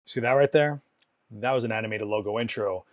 See that right there? That was an animated logo intro.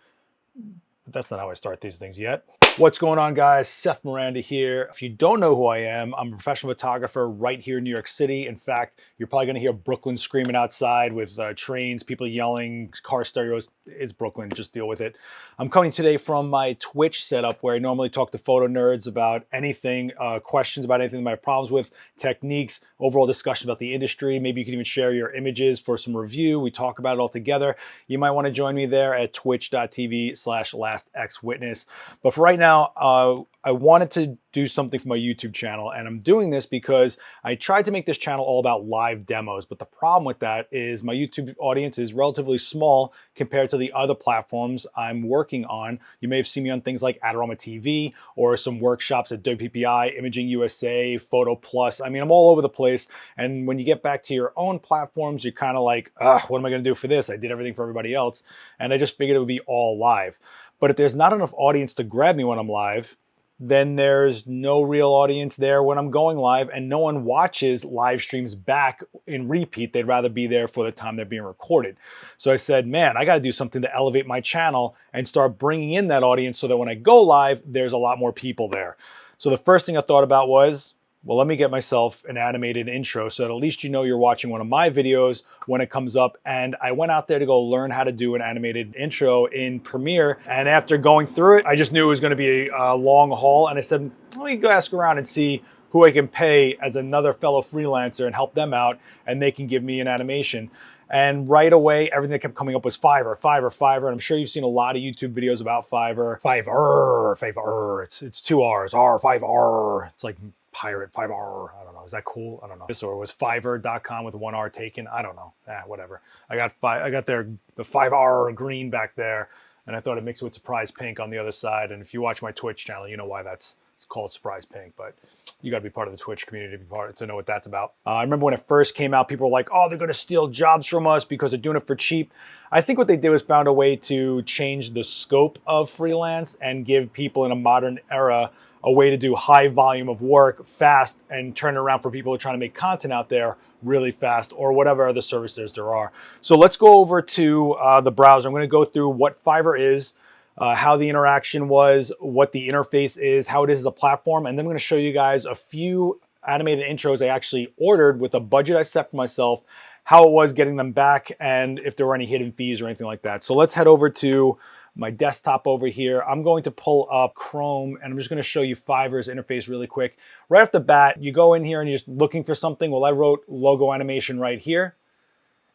But that's not how I start these things yet. What's going on, guys? Seth Miranda here. If you don't know who I am, I'm a professional photographer right here in New York City. In fact, you're probably gonna hear Brooklyn screaming outside with trains, people yelling, car stereos. It's Brooklyn, just deal with it. I'm coming today from my Twitch setup where I normally talk to photo nerds about anything, questions about anything they might have problems with, techniques, overall discussion about the industry. Maybe you can even share your images for some review. We talk about it all together. You might wanna join me there at twitch.tv/lastxwitness. But for right now, I wanted to do something for my YouTube channel, and I'm doing this because I tried to make this channel all about live demos, but the problem with that is my YouTube audience is relatively small compared to the other platforms I'm working on. You may have seen me on things like Adorama TV or some workshops at WPPI, Imaging USA, Photo Plus. I mean, I'm all over the place, and when you get back to your own platforms, you're kind of like, what am I gonna do for this? I did everything for everybody else, and I just figured it would be all live. But if there's not enough audience to grab me when I'm live, then there's no real audience there when I'm going live, and no one watches live streams back in repeat. They'd rather be there for the time they're being recorded. So I said, man, I got to do something to elevate my channel and start bringing in that audience so that when I go live, there's a lot more people there. So the first thing I thought about was, well, let me get myself an animated intro so that at least you know you're watching one of my videos when it comes up. And I went out there to go learn how to do an animated intro in Premiere. And after going through it, I just knew it was going to be a long haul. And I said, let me go ask around and see who I can pay as another fellow freelancer and help them out, and they can give me an animation. And right away, everything that kept coming up was Fiverr, Fiverr, Fiverr. And I'm sure you've seen a lot of YouTube videos about Fiverr. Fiverr. It's two R's. Fiverr. It's like pirate, Fiverr. I don't know. Is that cool? I don't know. Or it was Fiverr.com with one R taken. I don't know. Whatever. I got the 5R green back there, and I thought it mixed with surprise pink on the other side. And if you watch my Twitch channel, you know why it's called surprise pink. But you got to be part of the Twitch community to know what that's about. I remember when it first came out, people were like, oh, they're going to steal jobs from us because they're doing it for cheap. I think what they did was found a way to change the scope of freelance and give people in a modern era a way to do high volume of work fast and turn it around for people who are trying to make content out there really fast, or whatever other services there are. So let's go over to the browser. I'm going to go through what Fiverr is, how the interaction was, what the interface is, how it is as a platform, and then I'm going to show you guys a few animated intros I actually ordered with a budget I set for myself, how it was getting them back, and if there were any hidden fees or anything like that. So let's head over to my desktop over here. I'm going to pull up Chrome, and I'm just going to show you Fiverr's interface really quick. Right off the bat, you go in here and you're just looking for something. Well, I wrote logo animation right here.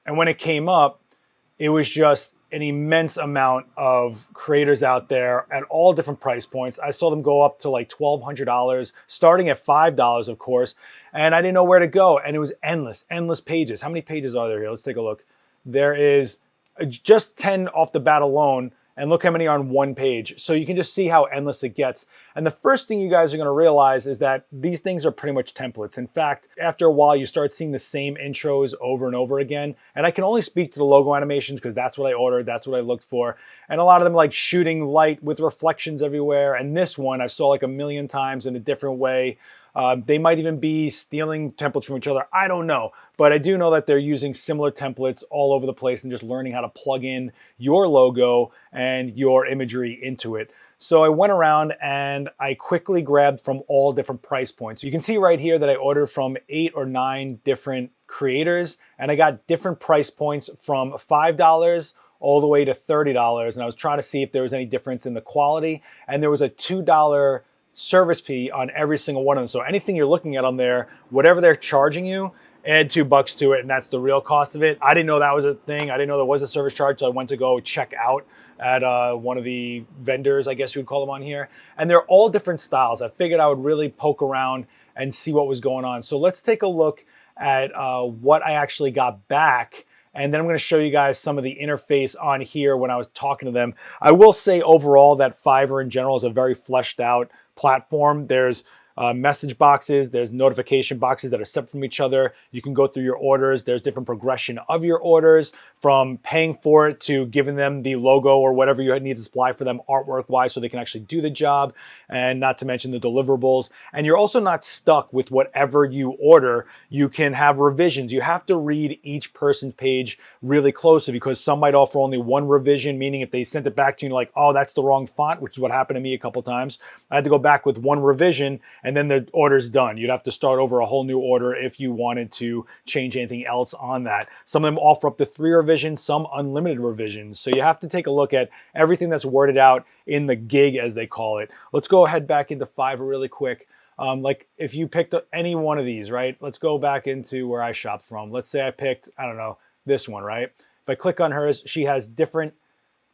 And when it came up, it was just an immense amount of creators out there at all different price points. I saw them go up to like $1,200, starting at $5, of course. And I didn't know where to go. And it was endless pages. How many pages are there here? Let's take a look. There is just 10 off the bat alone. And look how many are on one page. So you can just see how endless it gets. And the first thing you guys are gonna realize is that these things are pretty much templates. In fact, after a while, you start seeing the same intros over and over again. And I can only speak to the logo animations because that's what I ordered, that's what I looked for. And a lot of them like shooting light with reflections everywhere. And this one I saw like a million times in a different way. They might even be stealing templates from each other. I don't know. But I do know that they're using similar templates all over the place and just learning how to plug in your logo and your imagery into it. So I went around and I quickly grabbed from all different price points. You can see right here that I ordered from 8 or 9 different creators, and I got different price points from $5 all the way to $30. And I was trying to see if there was any difference in the quality. And there was a $2 service fee on every single one of them. So anything you're looking at on there, whatever they're charging you, add $2 to it, and that's the real cost of it. I didn't know that was a thing. I didn't know there was a service charge, so I went to go check out at one of the vendors, I guess you would call them on here. And they're all different styles. I figured I would really poke around and see what was going on. So let's take a look at what I actually got back. And then I'm going to show you guys some of the interface on here when I was talking to them. I will say overall that Fiverr in general is a very fleshed out platform. There's message boxes. There's notification boxes that are separate from each other. You can go through your orders. There's different progression of your orders, from paying for it to giving them the logo or whatever you need to supply for them artwork wise so they can actually do the job, and not to mention the deliverables. And you're also not stuck with whatever you order. You can have revisions. You have to read each person's page really closely, because some might offer only one revision, meaning if they sent it back to you like, oh, that's the wrong font, which is what happened to me a couple times. I had to go back with one revision and then the order's done. You'd have to start over a whole new order if you wanted to change anything else on that. Some of them offer up to 3 revisions, some unlimited revisions. So you have to take a look at everything that's worded out in the gig, as they call it. Let's go ahead back into Fiverr really quick. Like if you picked any one of these, right? Let's go back into where I shop from. Let's say I picked, I don't know, this one, right? If I click on hers, she has different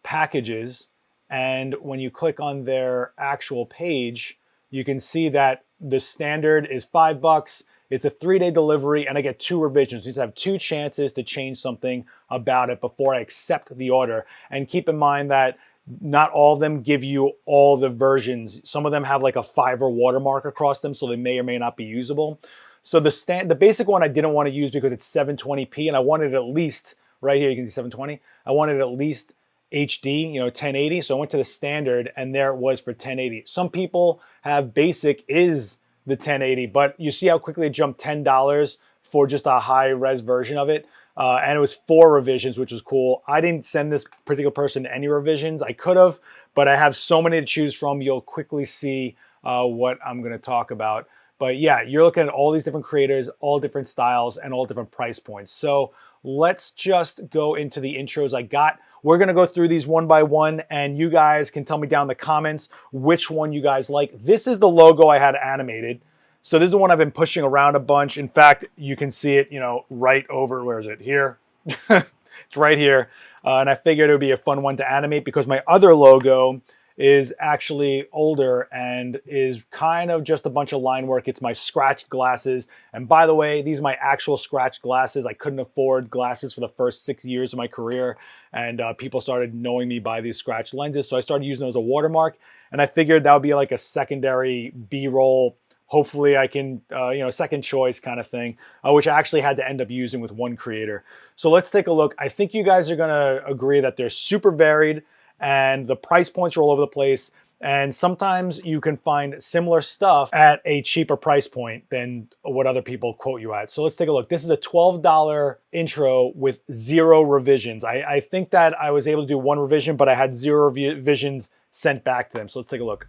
packages. And when you click on their actual page, you can see that the standard is $5. It's a 3-day delivery, and I get 2 revisions. You have 2 chances to change something about it before I accept the order. And keep in mind that not all of them give you all the versions. Some of them have like a Fiverr watermark across them, so they may or may not be usable. So the basic one I didn't want to use because it's 720p, and I wanted at least, right here you can see 720. I wanted at least HD, 1080. So I went to the standard, and there it was for 1080. Some people have basic is the 1080, but you see how quickly it jumped $10 for just a high res version of it. And it was 4 revisions, which was cool. I didn't send this particular person any revisions. I could have, but I have so many to choose from. You'll quickly see what I'm going to talk about. But yeah, you're looking at all these different creators, all different styles, and all different price points. So let's just go into the intros I got. We're going to go through these one by one, and you guys can tell me down in the comments which one you guys like. This is the logo I had animated. So this is the one I've been pushing around a bunch. In fact, you can see it, right over, where is it? Here. It's right here. And I figured it would be a fun one to animate because my other logo is actually older and is kind of just a bunch of line work. It's my scratched glasses. And by the way, these are my actual scratched glasses. I couldn't afford glasses for the first 6 years of my career. And people started knowing me by these scratched lenses. So I started using them as a watermark. And I figured that would be like a secondary B-roll. Hopefully I can, second choice kind of thing, which I actually had to end up using with one creator. So let's take a look. I think you guys are gonna agree that they're super varied and the price points are all over the place. And sometimes you can find similar stuff at a cheaper price point than what other people quote you at. So let's take a look. This is a $12 intro with 0 revisions. I think that I was able to do 1 revision, but I had 0 revisions sent back to them. So let's take a look.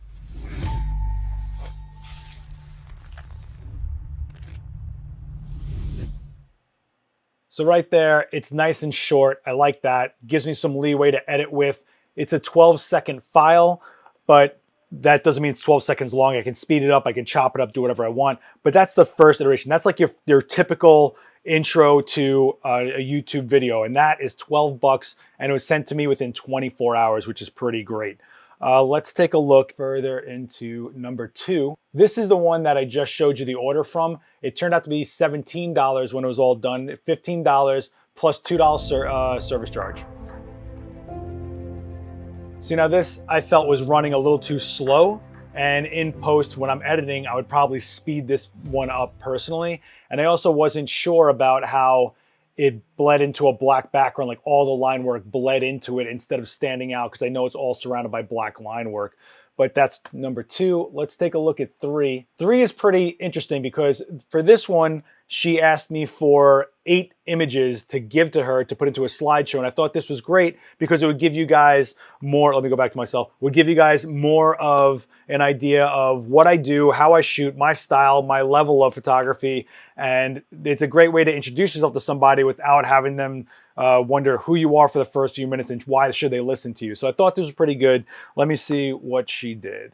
So right there, it's nice and short. I like that. Gives me some leeway to edit with. It's a 12-second file, but that doesn't mean it's 12 seconds long. I can speed it up, I can chop it up, do whatever I want. But that's the first iteration. That's like your typical intro to a YouTube video, and that is $12, and it was sent to me within 24 hours, which is pretty great. Let's take a look further into number 2. This is the one that I just showed you the order from. It turned out to be $17 when it was all done, $15 plus $2 service charge. So now this I felt was running a little too slow, and in post when I'm editing, I would probably speed this one up personally. And I also wasn't sure about how it bled into a black background, like all the line work bled into it instead of standing out, because I know it's all surrounded by black line work. But that's number 2. Let's take a look at 3. 3 is pretty interesting because for this one, she asked me for 8 images to give to her to put into a slideshow. And I thought this was great because it would give you guys more, let me go back to myself, would give you guys more of an idea of what I do, how I shoot, my style, my level of photography. And it's a great way to introduce yourself to somebody without having them wonder who you are for the first few minutes and why should they listen to you. So I thought this was pretty good. Let me see what she did.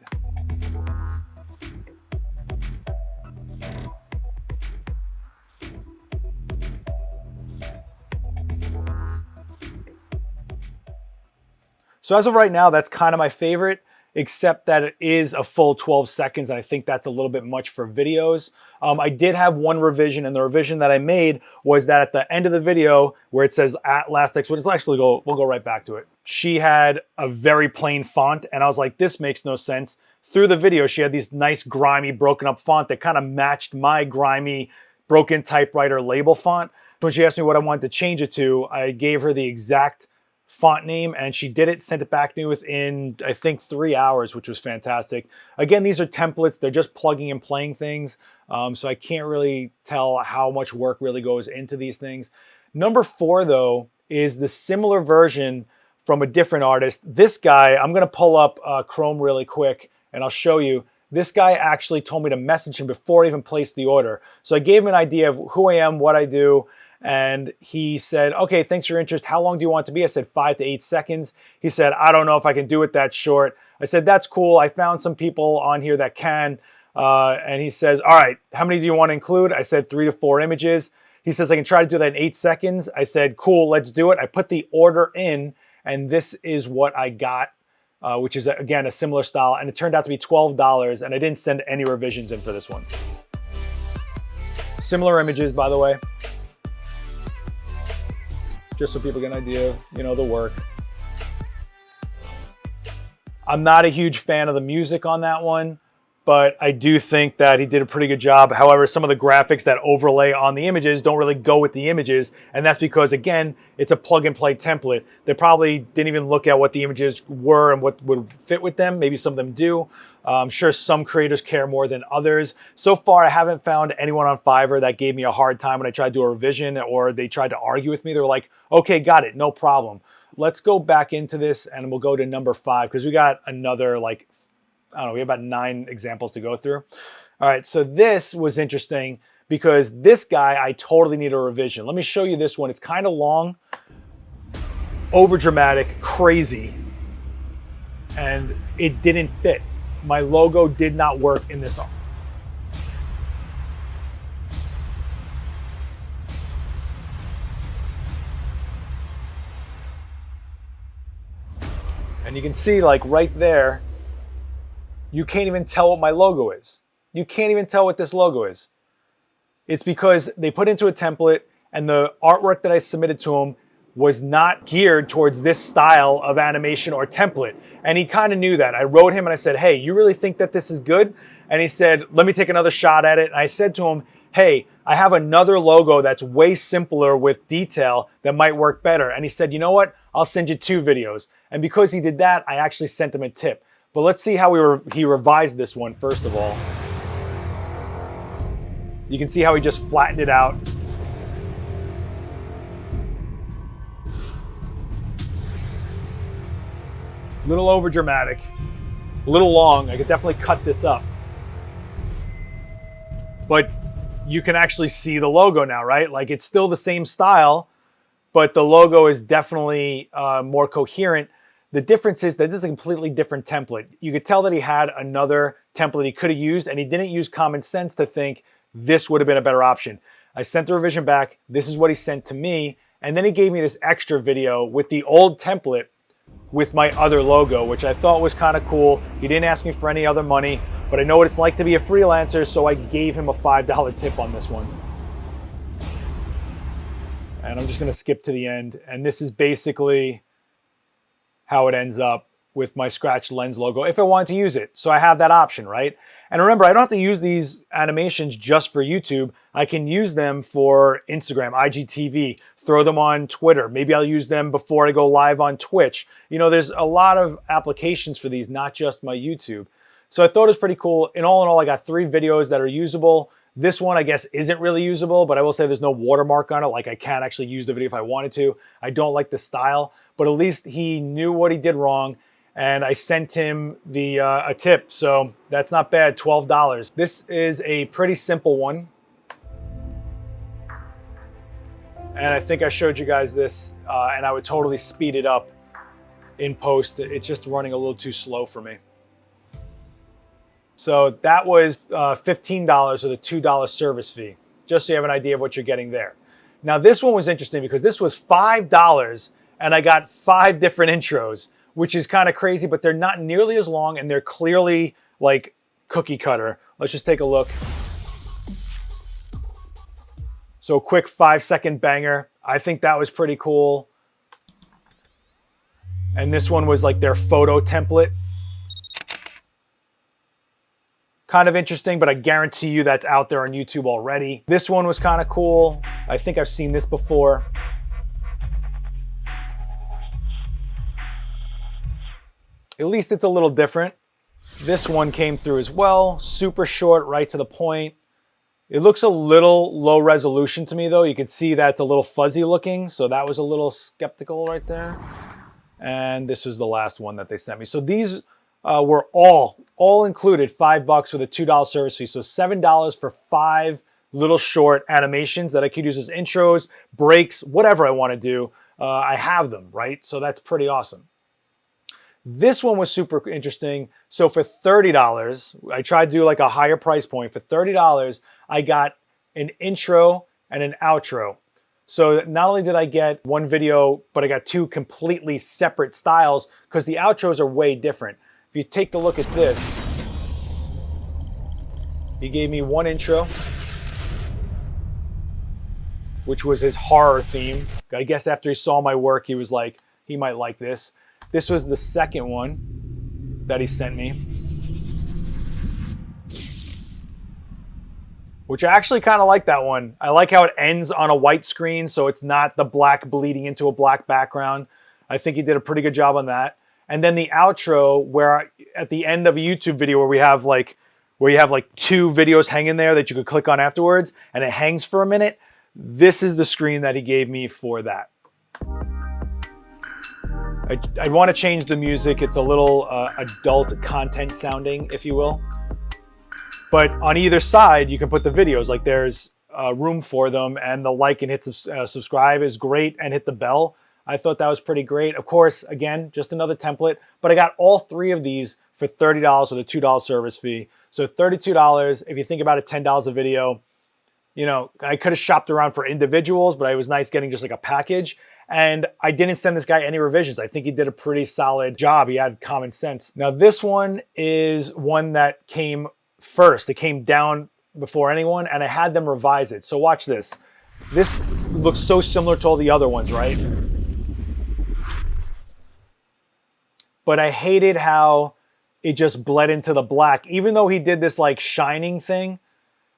So as of right now, that's kind of my favorite, except that it is a full 12 seconds. And I think that's a little bit much for videos. I did have 1 revision, and the revision that I made was that at the end of the video where it says at last X, we'll go right back to it. She had a very plain font, and I was like, this makes no sense. through the video, she had these nice grimy broken up font that kind of matched my grimy broken typewriter label font. When she asked me what I wanted to change it to, I gave her the exact font name and she did it, sent it back to me within, I think, 3 hours, which was fantastic. Again, these are templates. They're just plugging and playing things. So I can't really tell how much work really goes into these things. Number 4, though, is the similar version from a different artist. This guy, I'm going to pull up Chrome really quick and I'll show you. This guy actually told me to message him before I even placed the order. So I gave him an idea of who I am, what I do. And he said, okay, thanks for your interest. How long do you want it to be? I said 5 to 8 seconds. He said, I don't know if I can do it that short. I said, that's cool. I found some people on here that can. And he says, all right, how many do you want to include? I said 3 to 4 images. He says, I can try to do that in 8 seconds. I said, cool, let's do it. I put the order in and this is what I got, which is, again, a similar style. And it turned out to be $12 and I didn't send any revisions in for this one. Similar images, by the way. Just so people get an idea of, you know, the work. I'm not a huge fan of the music on that one, but I do think that he did a pretty good job. However, some of the graphics that overlay on the images don't really go with the images. And that's because, again, it's a plug and play template. They probably didn't even look at what the images were and what would fit with them. Maybe some of them do. I'm sure some creators care more than others. So far, I haven't found anyone on Fiverr that gave me a hard time when I tried to do a revision or they tried to argue with me. They were like, okay, got it, no problem. Let's go back into this and we'll go to number 5 because we got another, like, I don't know, we have about 9 examples to go through. All right, so this was interesting because this guy, I totally need a revision. Let me show you this one. It's kind of long, over dramatic, crazy, and it didn't fit. My logo did not work in this song. And you can see, like, right there, you can't even tell what my logo is. You can't even tell what this logo is. It's because they put into a template and the artwork that I submitted to him was not geared towards this style of animation or template. And he kind of knew that. I wrote him and I said, hey, you really think that this is good? And he said, let me take another shot at it. And I said to him, hey, I have another logo that's way simpler with detail that might work better. And he said, you know what? I'll send you 2 videos. And because he did that, I actually sent him a tip. But let's see how he revised this one first of all. You can see how he just flattened it out. A little over dramatic, a little long. I could definitely cut this up. But you can actually see the logo now, right? Like, it's still the same style, but the logo is definitely more coherent. The difference is that this is a completely different template. You could tell that he had another template he could have used, and he didn't use common sense to think this would have been a better option. I sent the revision back. This is what he sent to me. And then he gave me this extra video with the old template with my other logo, which I thought was kind of cool. He didn't ask me for any other money, but I know what it's like to be a freelancer, so I gave him a $5 tip on this one. And I'm just going to skip to the end. And this is basically how it ends up with my scratched lens logo if I wanted to use it. So I have that option, right? And remember, I don't have to use these animations just for YouTube. I can use them for Instagram, IGTV, throw them on Twitter. Maybe I'll use them before I go live on Twitch. You know, there's a lot of applications for these, not just my YouTube. So I thought it was pretty cool. In all, I got 3 videos that are usable. This one, I guess, isn't really usable, but I will say there's no watermark on it. Like, I can actually use the video if I wanted to. I don't like the style, but at least he knew what he did wrong, and I sent him the a tip, so that's not bad, $12. This is a pretty simple one, and I think I showed you guys this, and I would totally speed it up in post. It's just running a little too slow for me. So that was $15 with a $2 service fee, just so you have an idea of what you're getting there. Now this one was interesting because this was $5 and I got 5 different intros, which is kind of crazy, but they're not nearly as long and they're clearly like cookie cutter. Let's just take a look. So quick 5-second banger. I think that was pretty cool. And this one was like their photo template. kind of interesting, but I guarantee you that's out there on YouTube already. This one was kind of cool. I think I've seen this before. At least it's a little different. This one came through as well. Super short, right to the point. It looks a little low resolution to me though. You can see that it's a little fuzzy looking. So that was a little skeptical right there. And this was the last one that they sent me. So these were all included, $5 with a $2 service fee. So $7 for 5 little short animations that I could use as intros, breaks, whatever I want to do. I have them, right? So that's pretty awesome. This one was super interesting. So for $30, I tried to do like a higher price point. For $30, I got an intro and an outro. So not only did I get one video, but I got 2 completely separate styles because the outros are way different. If you take a look at this, he gave me one intro, which was his horror theme. I guess after he saw my work, he was like, he might like this. This was the second one that he sent me, which I actually kind of like that one. I like how it ends on a white screen, so it's not the black bleeding into a black background. I think he did a pretty good job on that. And then the outro, where at the end of a YouTube video where you have like 2 videos hanging there that you could click on afterwards, and it hangs for a minute. This is the screen that he gave me for that. I want to change the music. It's a little adult content sounding, if you will. But on either side, you can put the videos. Like there's room for them, and the like and hit subscribe is great, and hit the bell. I thought that was pretty great. Of course, again, just another template. But I got all 3 of these for $30 with a $2 service fee. So $32. If you think about it, $10 a video. You know, I could have shopped around for individuals, but it was nice getting just like a package. And I didn't send this guy any revisions. I think he did a pretty solid job. He had common sense. Now this one is one that came first. It came down before anyone, and I had them revise it. So watch this. This looks so similar to all the other ones, right? But I hated how it just bled into the black. Even though he did this like shining thing,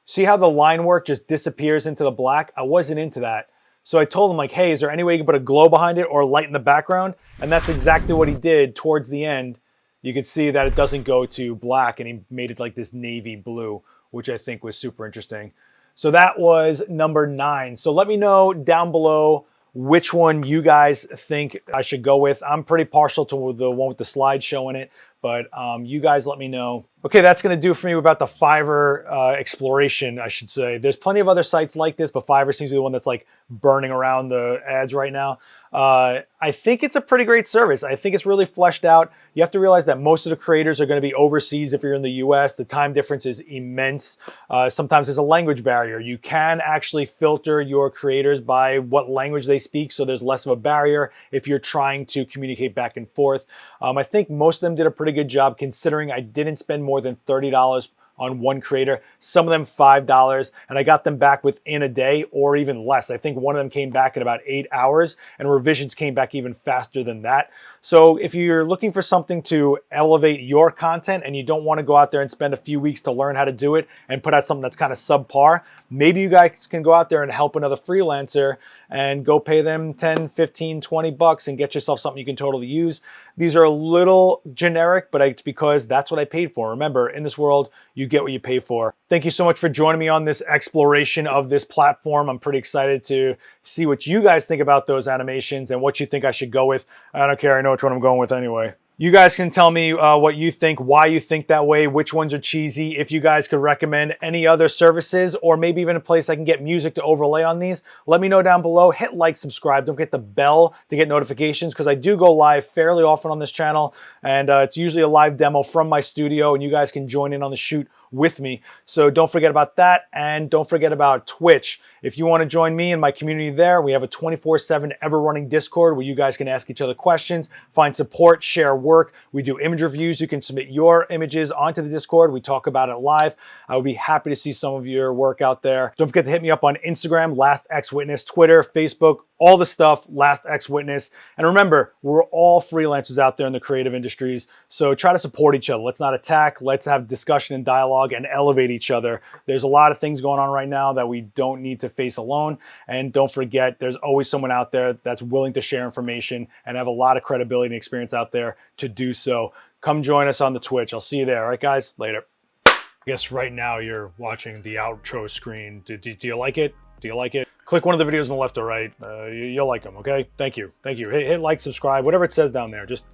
see how the line work just disappears into the black? I wasn't into that. So I told him like, hey, is there any way you can put a glow behind it or light in the background? And that's exactly what he did towards the end. You can see that it doesn't go to black, and he made it like this navy blue, which I think was super interesting. So that was number 9. So let me know down below which one you guys think I should go with. I'm pretty partial to the one with the slideshow in it, but you guys let me know. Okay, that's gonna do for me about the Fiverr exploration, I should say. There's plenty of other sites like this, but Fiverr seems to be the one that's like burning around the ads right now. I think it's a pretty great service. I think it's really fleshed out. You have to realize that most of the creators are gonna be overseas. If you're in the US, the time difference is immense. Sometimes there's a language barrier. You can actually filter your creators by what language they speak, so there's less of a barrier if you're trying to communicate back and forth. I think most of them did a pretty good job, considering I didn't spend more than $30 on one creator, some of them $5, and I got them back within a day or even less. I think one of them came back in about 8 hours, and revisions came back even faster than that. So if you're looking for something to elevate your content and you don't want to go out there and spend a few weeks to learn how to do it and put out something that's kind of subpar, maybe you guys can go out there and help another freelancer and go pay them 10, 15, 20 bucks and get yourself something you can totally use. These are a little generic, but it's because that's what I paid for. Remember, in this world, you get what you pay for. Thank you so much for joining me on this exploration of this platform. I'm pretty excited to see what you guys think about those animations and what you think I should go with. I don't care, I know which one I'm going with anyway. You guys can tell me what you think, why you think that way, which ones are cheesy, if you guys could recommend any other services, or maybe even a place I can get music to overlay on these. Let me know down below. Hit like, subscribe, don't forget the bell to get notifications, because I do go live fairly often on this channel, and it's usually a live demo from my studio, and you guys can join in on the shoot with me. So don't forget about that, and don't forget about Twitch. If you want to join me and my community there, we have a 24/7 ever-running Discord where you guys can ask each other questions, find support, share work. We do image reviews. You can submit your images onto the Discord. We talk about it live. I would be happy to see some of your work out there. Don't forget to hit me up on Instagram, LastXWitness, Twitter, Facebook, all the stuff, LastXWitness. And remember, we're all freelancers out there in the creative industries, so try to support each other. Let's not attack. Let's have discussion and dialogue dialogue and elevate each other. There's a lot of things going on right now that we don't need to face alone. And don't forget, there's always someone out there that's willing to share information and have a lot of credibility and experience out there to do so. Come join us on the Twitch. I'll see you there. All right, guys, later. I guess right now you're watching the outro screen. Do you like it? Do you like it? Click one of the videos on the left or right. You'll like them, okay? Thank you. Thank you. Hit like, subscribe, whatever it says down there. Just